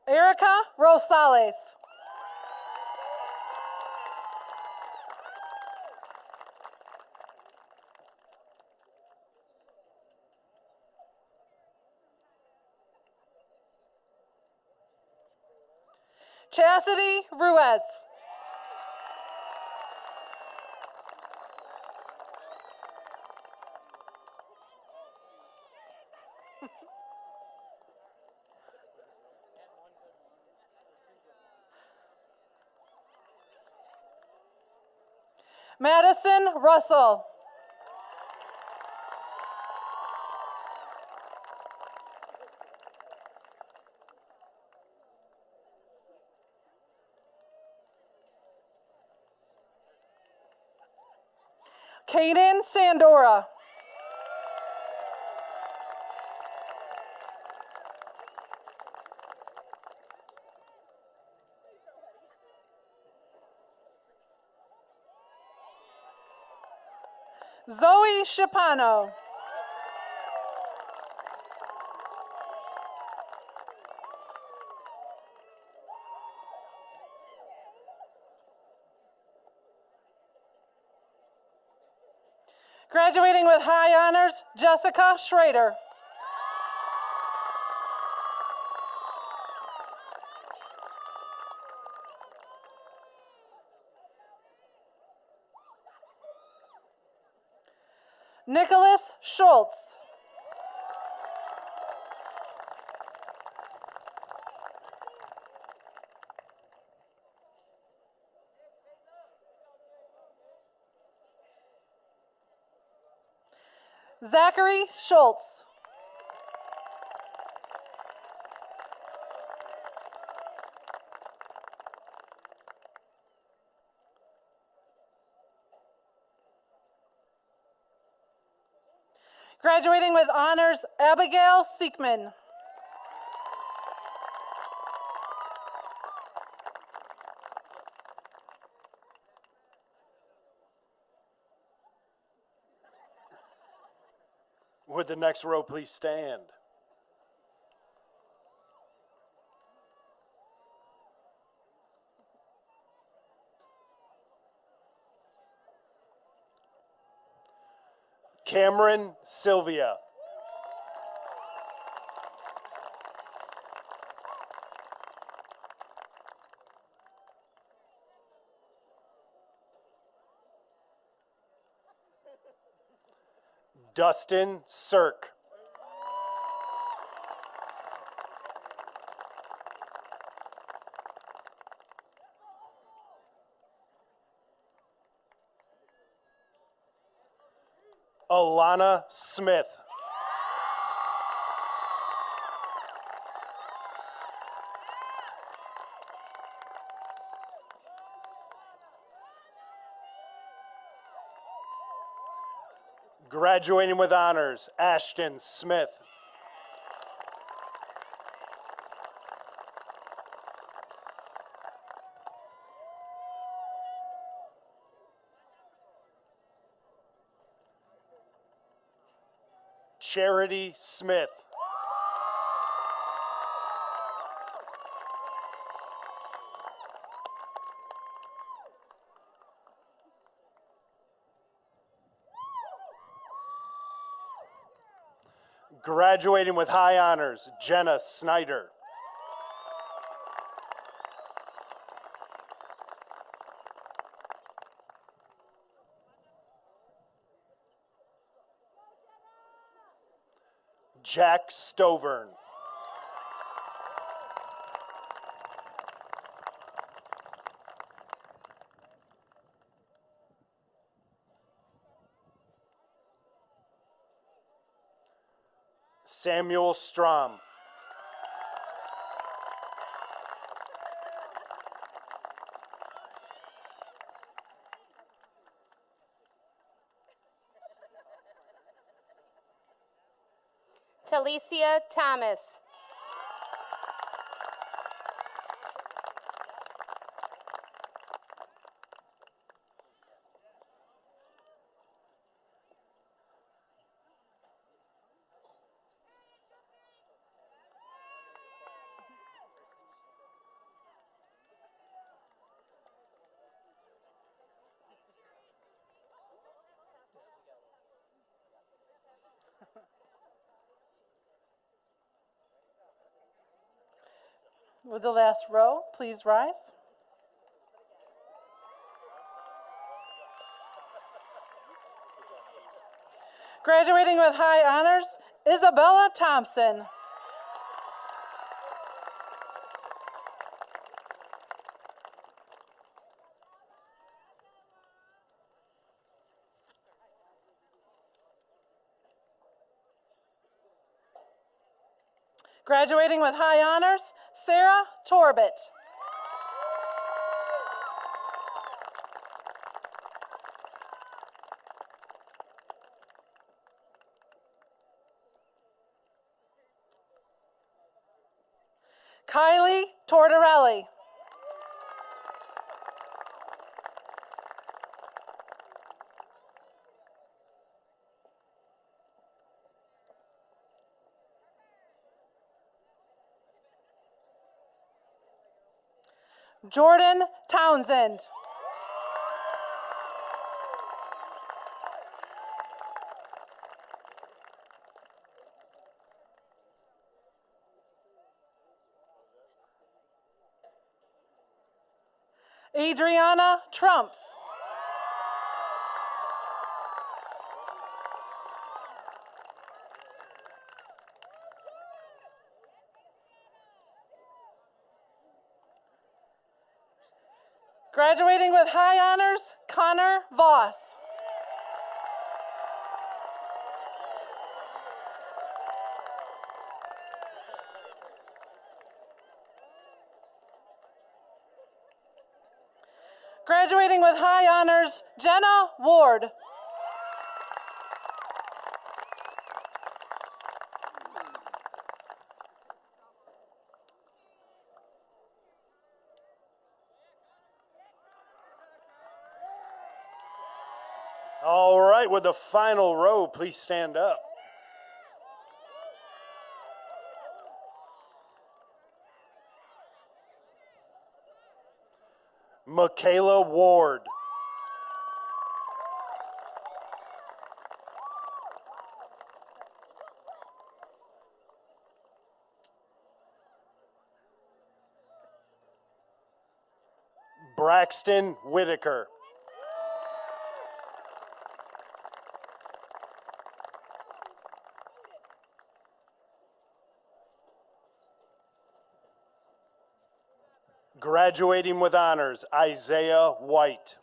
Erica Rosales. Chastity Ruiz. Madison Russell. Kaden Sandora. Zoe Shapano. Graduating with high honors, Jessica Schrader. Nicholas Schultz. Zachary Schultz. Graduating with honors, Abigail Siekman. Would the next row please stand? Cameron Sylvia. Dustin Sirk. Alana Smith. Graduating with honors, Ashton Smith. Charity Smith. Graduating with high honors, Jenna Snyder. Jack Stovern. Samuel Strom. Talicia Thomas. With the last row, please rise. Graduating with high honors, Isabella Thompson. Graduating with high honors, Sarah Torbett. Kylie Tortorelli. Jordan Townsend. Adriana Trumps. Graduating with high honors, Connor Voss. Graduating with high honors, Jenna Ward. All right, with the final row, please stand up. Michaela Ward. Braxton Whitaker. Graduating with honors, Isaiah White.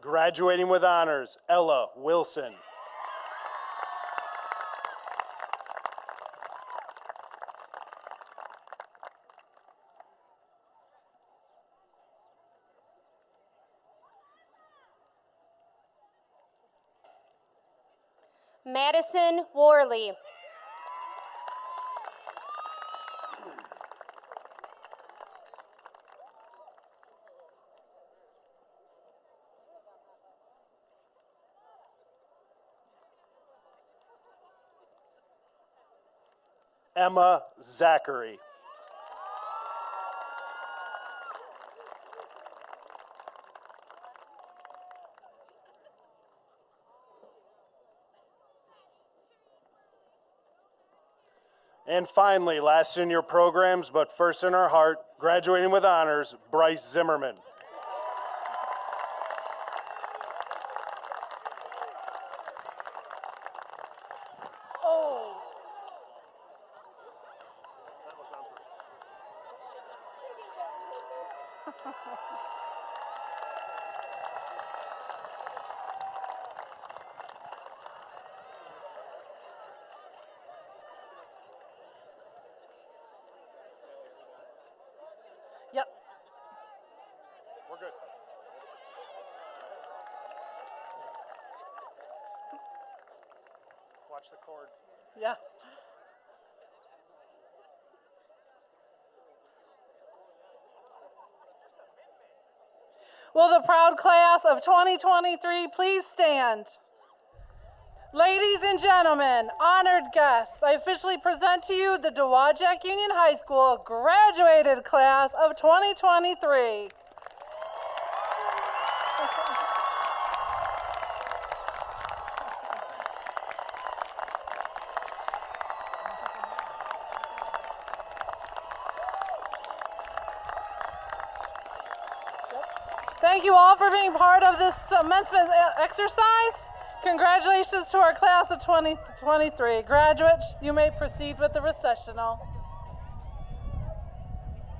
Graduating with honors, Ella Wilson. Madison Worley. Emma Zachary. And finally, last in your programs, but first in our heart, graduating with honors, Bryce Zimmerman. Oh. Yep. We're good. Watch the cord. Yeah. Will the proud class of 2023 please stand? Ladies and gentlemen, honored guests, I officially present to you the Dowagiac Union High School graduated class of 2023. Thank you all for being part of this commencement exercise. Congratulations to our class of 2023. Graduates, you may proceed with the recessional.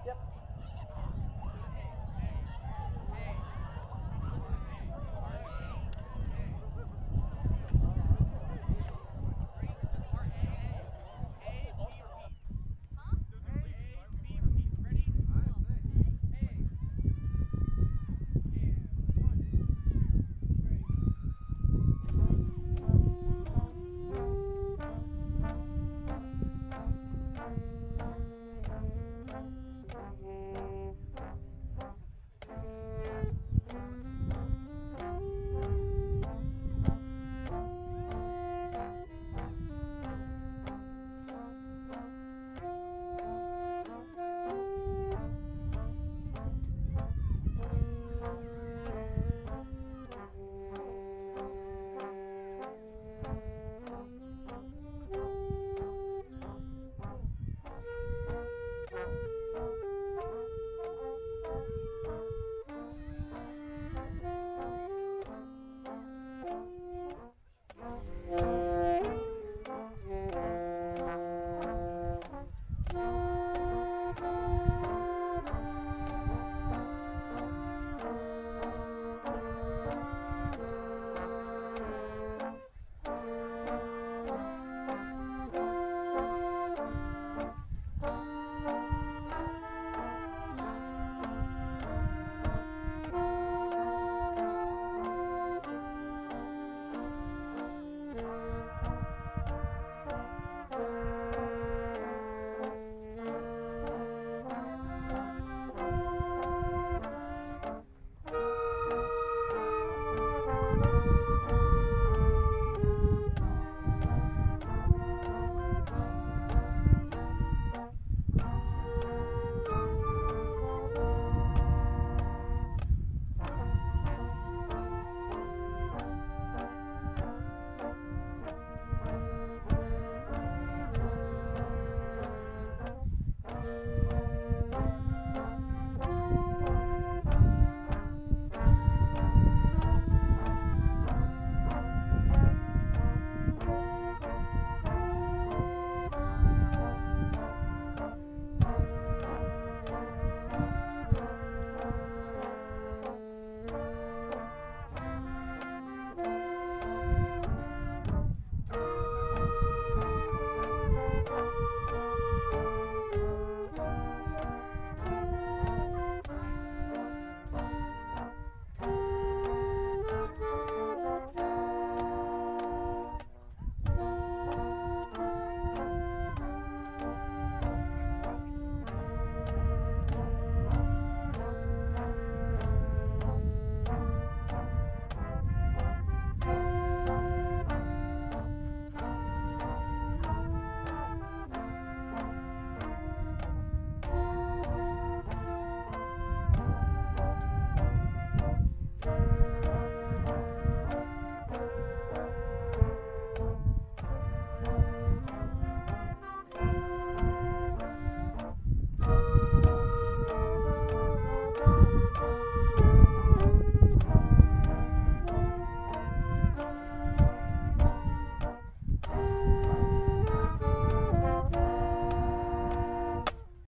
Yep.